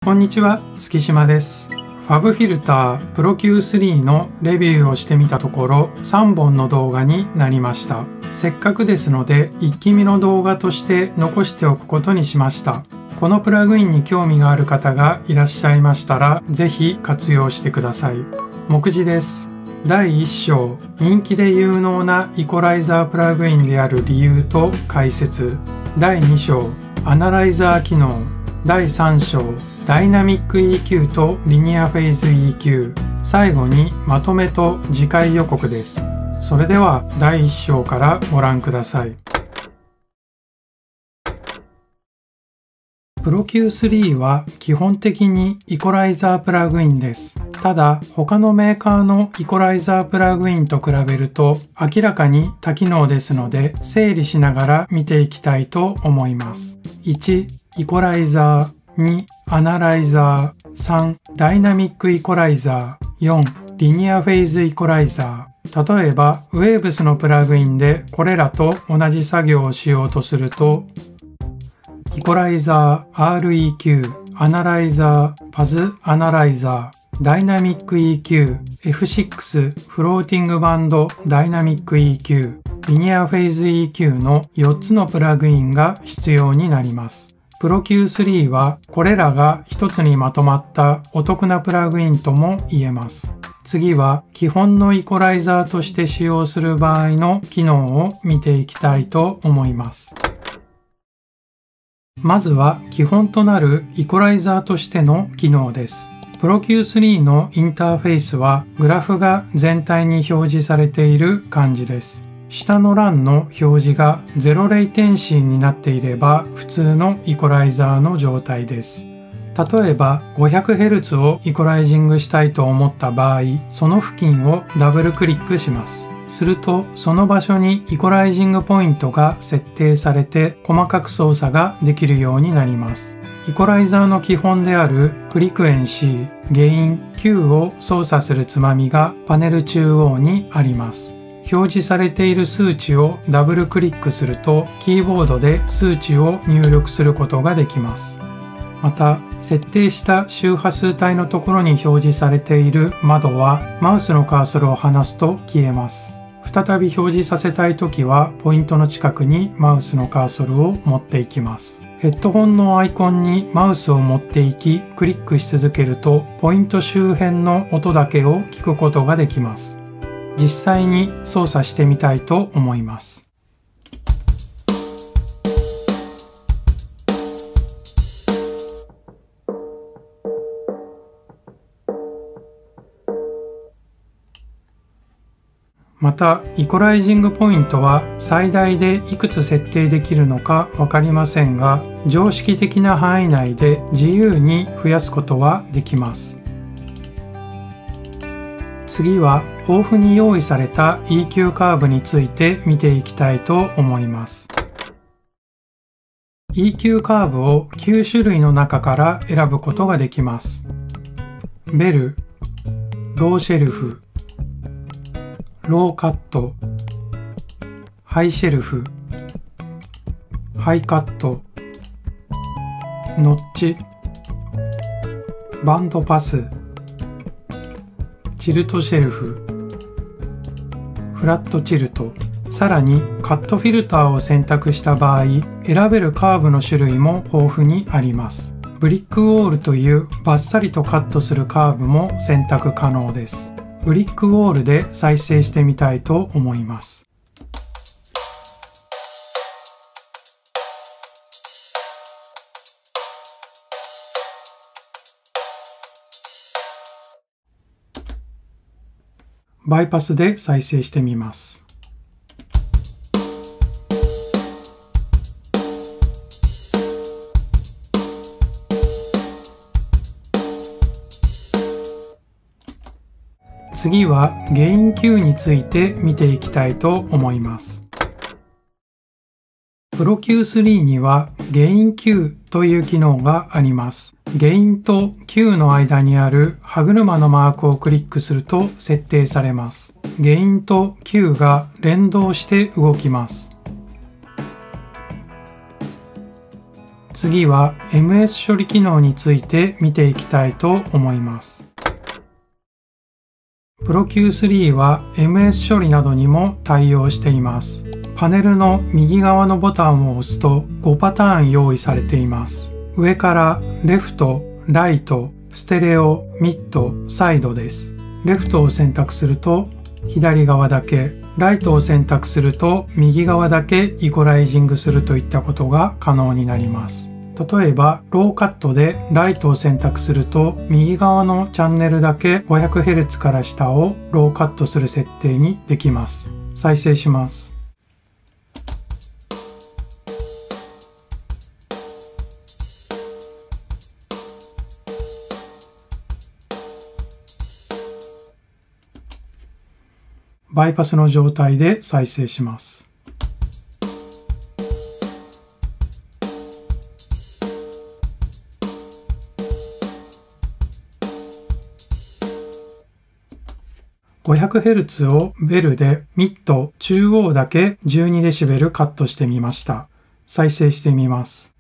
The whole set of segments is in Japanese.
こんにちは、月島です。FabFilter Pro Q3 のレビューをしてみたところ3本の動画になりました。せっかくですので一気見の動画として残しておくことにしました。このプラグインに興味がある方がいらっしゃいましたらぜひ活用してください。目次です。第1章、人気で有能なイコライザープラグインである理由と解説。第2章、アナライザー機能。第3章、ダイナミック EQ とリニアフェイズ EQ。最後にまとめと次回予告です。それでは第1章からご覧ください。Pro Q3 は基本的にイコライザープラグインです。ただ他のメーカーのイコライザープラグインと比べると明らかに多機能ですので整理しながら見ていきたいと思います。1、イコライザー。2、アナライザー。3、ダイナミックイコライザー。4、リニアフェイズイコライザー。例えば Waves のプラグインでこれらと同じ作業をしようとするとイコライザー、REQ、アナライザー、パズアナライザー、ダイナミック EQ、F6、フローティングバンドダイナミック EQ、リニアフェイズ EQ の4つのプラグインが必要になります。Pro Q3 はこれらが一つにまとまったお得なプラグインとも言えます。次は基本のイコライザーとして使用する場合の機能を見ていきたいと思います。まずは基本となるイコライザーとしての機能です。Pro Q3 のインターフェースはグラフが全体に表示されている感じです。下の欄の表示が0レイテンシーになっていれば普通のイコライザーの状態です。例えば 500Hz をイコライジングしたいと思った場合、その付近をダブルクリックします。するとその場所にイコライジングポイントが設定されて細かく操作ができるようになります。イコライザーの基本であるフリクエンシー、ゲイン、Q を操作するつまみがパネル中央にあります。表示されている数値をダブルクリックするとキーボードで数値を入力することができます。また設定した周波数帯のところに表示されている窓はマウスのカーソルを離すと消えます。再び表示させたいときはポイントの近くにマウスのカーソルを持っていきます。ヘッドホンのアイコンにマウスを持っていきクリックし続けるとポイント周辺の音だけを聞くことができます。実際に操作してみたいと思います。またイコライジングポイントは最大でいくつ設定できるのか分かりませんが常識的な範囲内で自由に増やすことはできます。次は豊富に用意された EQ カーブについて見ていきたいと思います。EQ カーブを9種類の中から選ぶことができます。ベル、ローシェルフ、ローカット、ハイシェルフ、ハイカット、ノッチ、バンドパス、チルトシェルフ、フラットチルト、さらにカットフィルターを選択した場合、選べるカーブの種類も豊富にあります。ブリックウォールというバッサリとカットするカーブも選択可能です。ブリックウォールで再生してみたいと思います。バイパスで再生してみます。次はゲイン Q について見ていきたいと思います。Pro Q3 にはゲイン Q という機能があります。ゲインと Q の間にある歯車のマークをクリックすると設定されます。ゲインと Q が連動して動きます。次は MS 処理機能について見ていきたいと思います。ProQ3 は MS 処理などにも対応しています。パネルの右側のボタンを押すと5パターン用意されています。上からレフト、ライト、ステレオ、ミッド、サイドです。レフトを選択すると左側だけ、ライトを選択すると右側だけイコライジングするといったことが可能になります。例えばローカットでライトを選択すると右側のチャンネルだけ 500Hz から下をローカットする設定にできます。再生します。バイパスの状態で再生します。500Hz をベルでミッド中央だけ 12dB カットしてみました。再生してみます。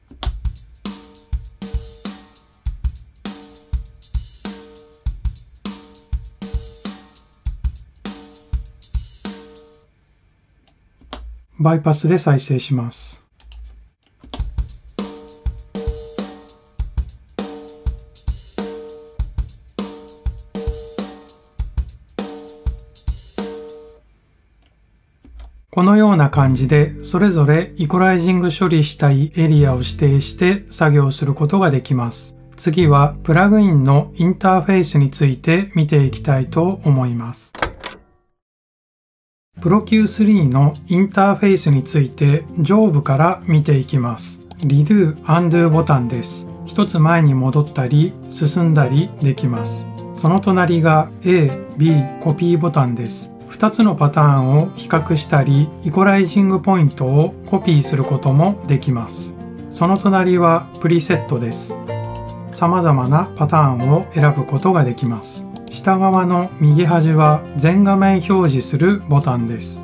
バイパスで再生します。このような感じでそれぞれイコライジング処理したいエリアを指定して作業することができます。次はプラグインのインターフェースについて見ていきたいと思います。ProQ3 のインターフェースについて上部から見ていきます。Redo Undo ボタンです。一つ前に戻ったり進んだりできます。その隣が A、B コピーボタンです。2つのパターンを比較したり、イコライジングポイントをコピーすることもできます。その隣はプリセットです。様々なパターンを選ぶことができます。下側の右端は全画面表示するボタンです。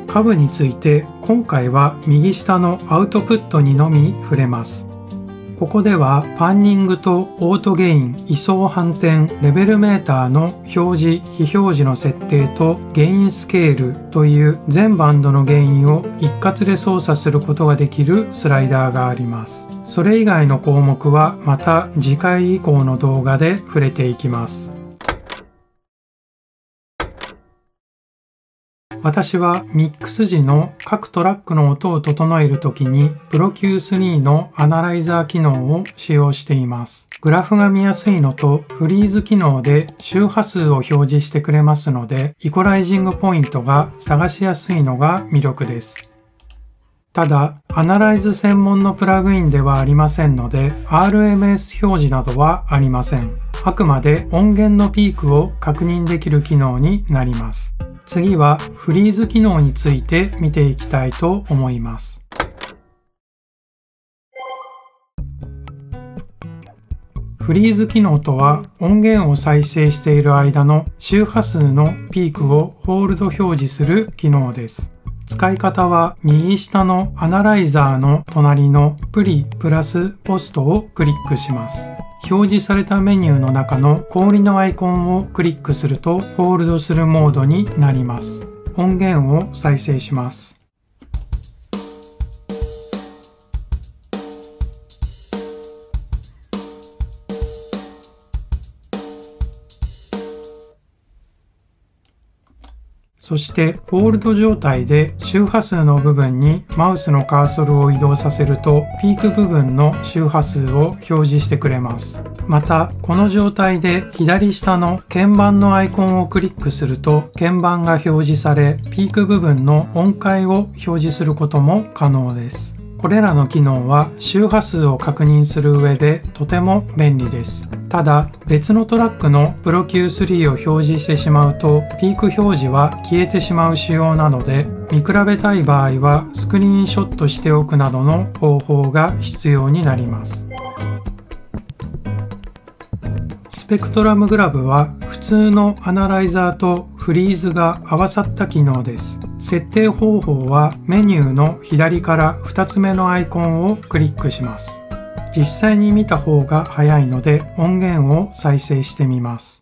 下部について今回は右下のアウトプットにのみ触れます。ここではパンニングとオートゲイン、位相反転、レベルメーターの表示、非表示の設定とゲインスケールという全バンドのゲインを一括で操作することができるスライダーがあります。それ以外の項目はまた次回以降の動画で触れていきます。私はミックス時の各トラックの音を整えるときに ProQ3 のアナライザー機能を使用しています。グラフが見やすいのとフリーズ機能で周波数を表示してくれますので、イコライジングポイントが探しやすいのが魅力です。ただ、アナライズ専門のプラグインではありませんので、RMS 表示などはありません。あくまで音源のピークを確認できる機能になります。次はフリーズ機能について見ていきたいと思います。フリーズ機能とは音源を再生している間の周波数のピークをホールド表示する機能です。使い方は右下のアナライザーの隣のプリプラスポストをクリックします。表示されたメニューの中の氷のアイコンをクリックするとホールドするモードになります。音源を再生します。そしてホールド状態で周波数の部分にマウスのカーソルを移動させるとピーク部分の周波数を表示してくれます。またこの状態で左下の鍵盤のアイコンをクリックすると鍵盤が表示されピーク部分の音階を表示することも可能です。これらの機能は周波数を確認する上でとても便利です。ただ別のトラックの ProQ3 を表示してしまうとピーク表示は消えてしまう仕様なので、見比べたい場合はスクリーンショットしておくなどの方法が必要になります。スペクトラムグラブは普通のアナライザーとフリーズが合わさった機能です。設定方法はメニューの左から2つ目のアイコンをクリックします。実際に見た方が早いので音源を再生してみます。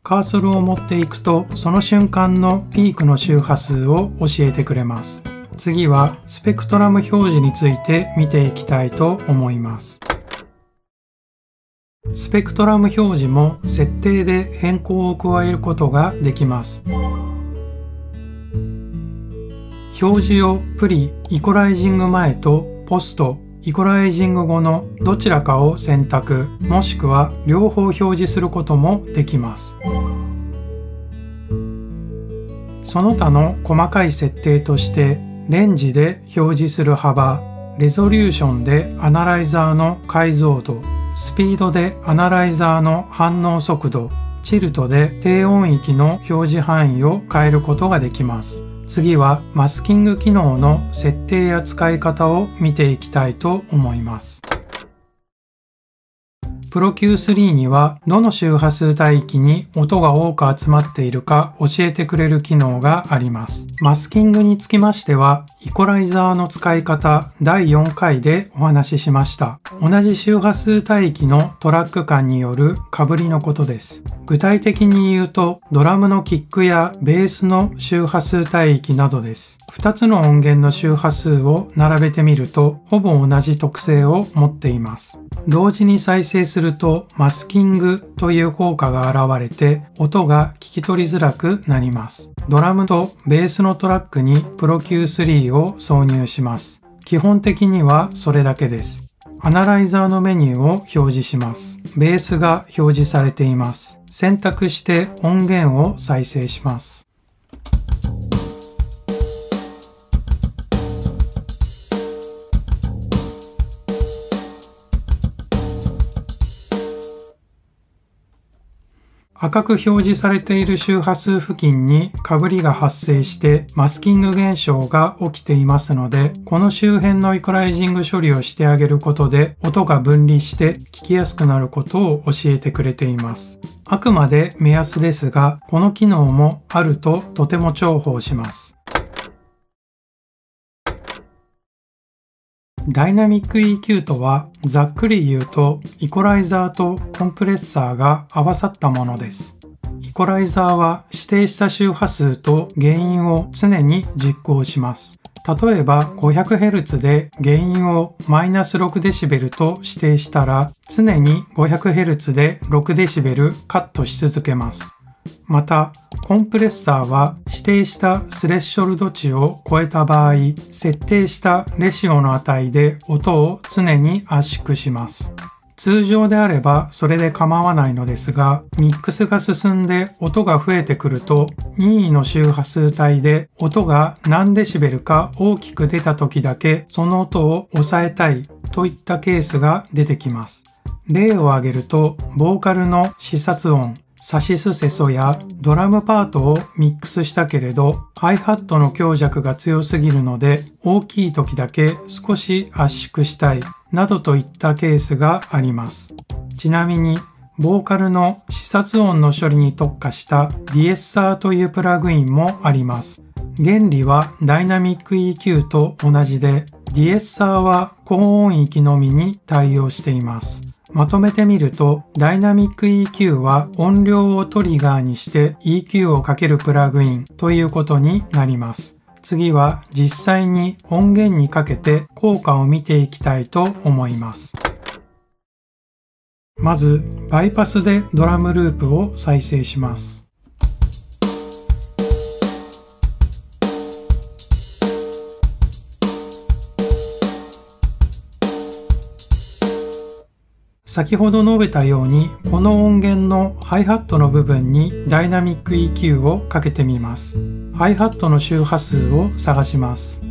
カーソルを持っていくと、その瞬間のピークの周波数を教えてくれます。次はスペクトラム表示について見ていきたいと思います。スペクトラム表示も設定で変更を加えることができます。表示をプリ・イコライジング前とポスト・イコライジング後のどちらかを選択、もしくは両方表示することもできます。その他の細かい設定として、レンジで表示する幅、レゾリューションでアナライザーの解像度、スピードでアナライザーの反応速度、チルトで低音域の表示範囲を変えることができます。次はマスキング機能の設定や使い方を見ていきたいと思います。プロ Q3 にはどの周波数帯域に音が多く集まっているか教えてくれる機能があります。マスキングにつきましては、イコライザーの使い方第4回でお話ししました。同じ周波数帯域のトラック間による被りのことです。具体的に言うと、ドラムのキックやベースの周波数帯域などです。2つの音源の周波数を並べてみると、ほぼ同じ特性を持っています。同時に再生すると、マスキングという効果が現れて、音が聞き取りづらくなります。ドラムとベースのトラックにプロ Q3 を挿入します。基本的にはそれだけです。アナライザーのメニューを表示します。ベースが表示されています。選択して音源を再生します。赤く表示されている周波数付近に被りが発生してマスキング現象が起きていますので、この周辺のイコライジング処理をしてあげることで音が分離して聞きやすくなることを教えてくれています。あくまで目安ですが、この機能もあるととても重宝します。ダイナミック EQ とは、ざっくり言うと、イコライザーとコンプレッサーが合わさったものです。イコライザーは指定した周波数と原因を常に実行します。例えば 500Hz で原因を -6dB と指定したら、常に 500Hz で 6dB カットし続けます。また、コンプレッサーは指定したスレッショルド値を超えた場合、設定したレシオの値で音を常に圧縮します。通常であればそれで構わないのですが、ミックスが進んで音が増えてくると、任意の周波数帯で音が何デシベルか大きく出た時だけその音を抑えたいといったケースが出てきます。例を挙げると、ボーカルの視察音、サシスセソやドラムパートをミックスしたけれど、ハイハットの強弱が強すぎるので、大きい時だけ少し圧縮したい、などといったケースがあります。ちなみに、ボーカルの視察音の処理に特化したディエッサーというプラグインもあります。原理はダイナミック EQ と同じで、ディエッサーは高音域のみに対応しています。まとめてみると、ダイナミック EQ は音量をトリガーにして EQ をかけるプラグインということになります。次は実際に音源にかけて効果を見ていきたいと思います。まず、バイパスでドラムループを再生します。先ほど述べたように、この音源のハイハットの部分にダイナミック EQ をかけてみます。ハイハットの周波数を探します。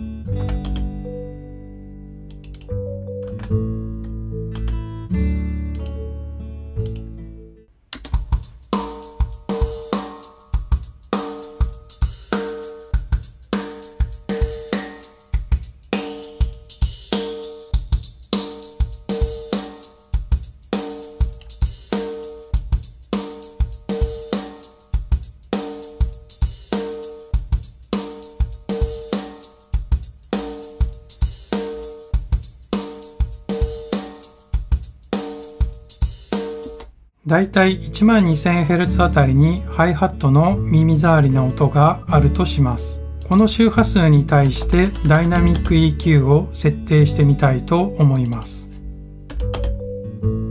だいたい 12000Hz あたりにハイハットの耳障りな音があるとします。この周波数に対してダイナミック EQ を設定してみたいと思います。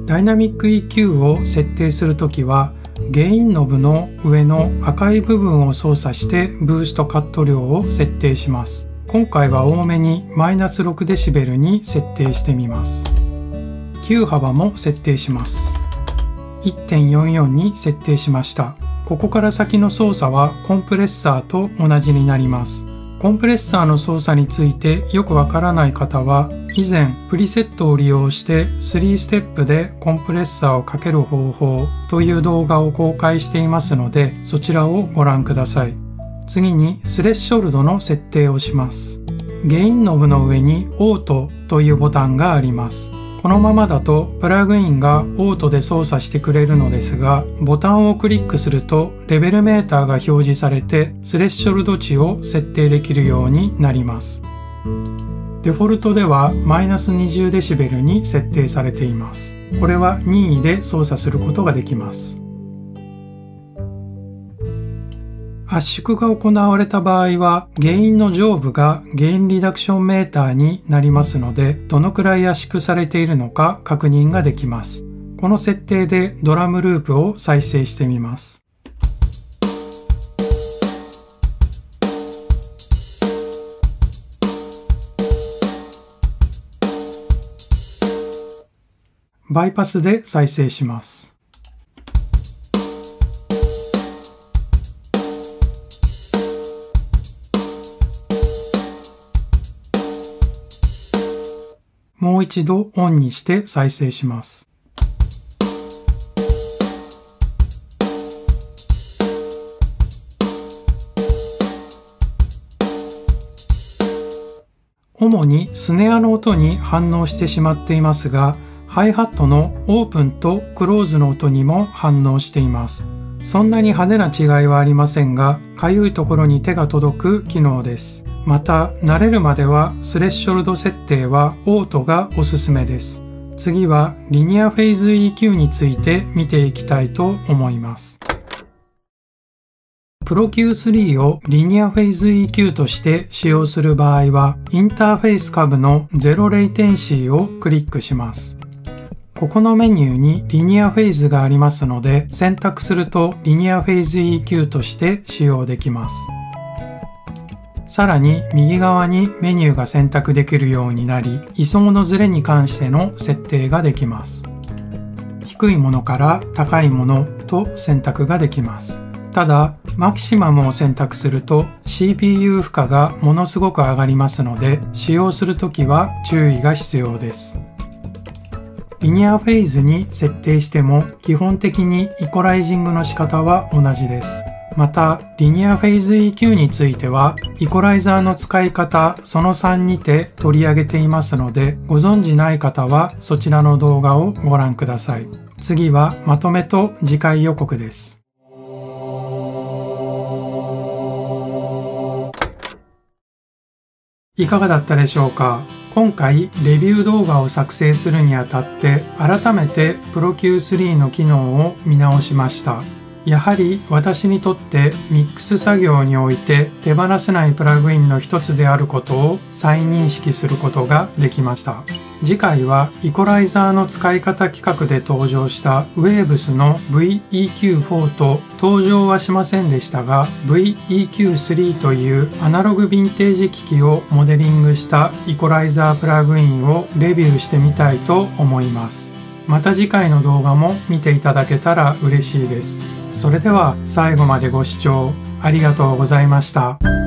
ダイナミック EQ を設定するときは、ゲインノブの上の赤い部分を操作してブーストカット量を設定します。今回は多めにマイナス6デシベルに設定してみます。Q 幅も設定します。1.44 に設定しました。ここから先の操作はコンプレッサーと同じになります。コンプレッサーの操作についてよくわからない方は、以前プリセットを利用して3ステップでコンプレッサーをかける方法という動画を公開していますので、そちらをご覧ください。次にスレッショルドの設定をします。ゲインノブの上にオートというボタンがあります。このままだとプラグインがオートで操作してくれるのですが、ボタンをクリックするとレベルメーターが表示されてスレッショルド値を設定できるようになります。デフォルトではマイナス20デシベルに設定されています。これは任意で操作することができます。圧縮が行われた場合は、ゲインの上部がゲインリダクションメーターになりますので、どのくらい圧縮されているのか確認ができます。この設定でドラムループを再生してみます。バイパスで再生します。もう一度オンにして再生します。主にスネアの音に反応してしまっていますが、ハイハットのオープンとクローズの音にも反応しています。そんなに派手な違いはありませんが、かゆいところに手が届く機能です。また、慣れるまではスレッショルド設定はオートがおすすめです。次はリニアフェイズ EQ について見ていきたいと思います。Pro Q3 をリニアフェイズ EQ として使用する場合は、インターフェース下部のゼロレイテンシーをクリックします。ここのメニューにリニアフェイズがありますので、選択するとリニアフェイズ EQ として使用できます。さらに右側にメニューが選択できるようになり、位相のズレに関しての設定ができます。低いものから高いものと選択ができます。ただ、マキシマムを選択すると CPU 負荷がものすごく上がりますので、使用するときは注意が必要です。リニアフェイズに設定しても基本的にイコライジングの仕方は同じです。また、リニアフェイズ EQ については、イコライザーの使い方その3にて取り上げていますので、ご存じない方はそちらの動画をご覧ください。次はまとめと次回予告です。いかがだったでしょうか。今回レビュー動画を作成するにあたって改めて Pro Q3 の機能を見直しました。やはり私にとってミックス作業において手放せないプラグインの一つであることを再認識することができました。次回はイコライザーの使い方企画で登場した Waves の VEQ4 と登場はしませんでしたが VEQ3 というアナログヴィンテージ機器をモデリングしたイコライザープラグインをレビューしてみたいと思います。また次回の動画も見ていただけたら嬉しいです。それでは最後までご視聴ありがとうございました。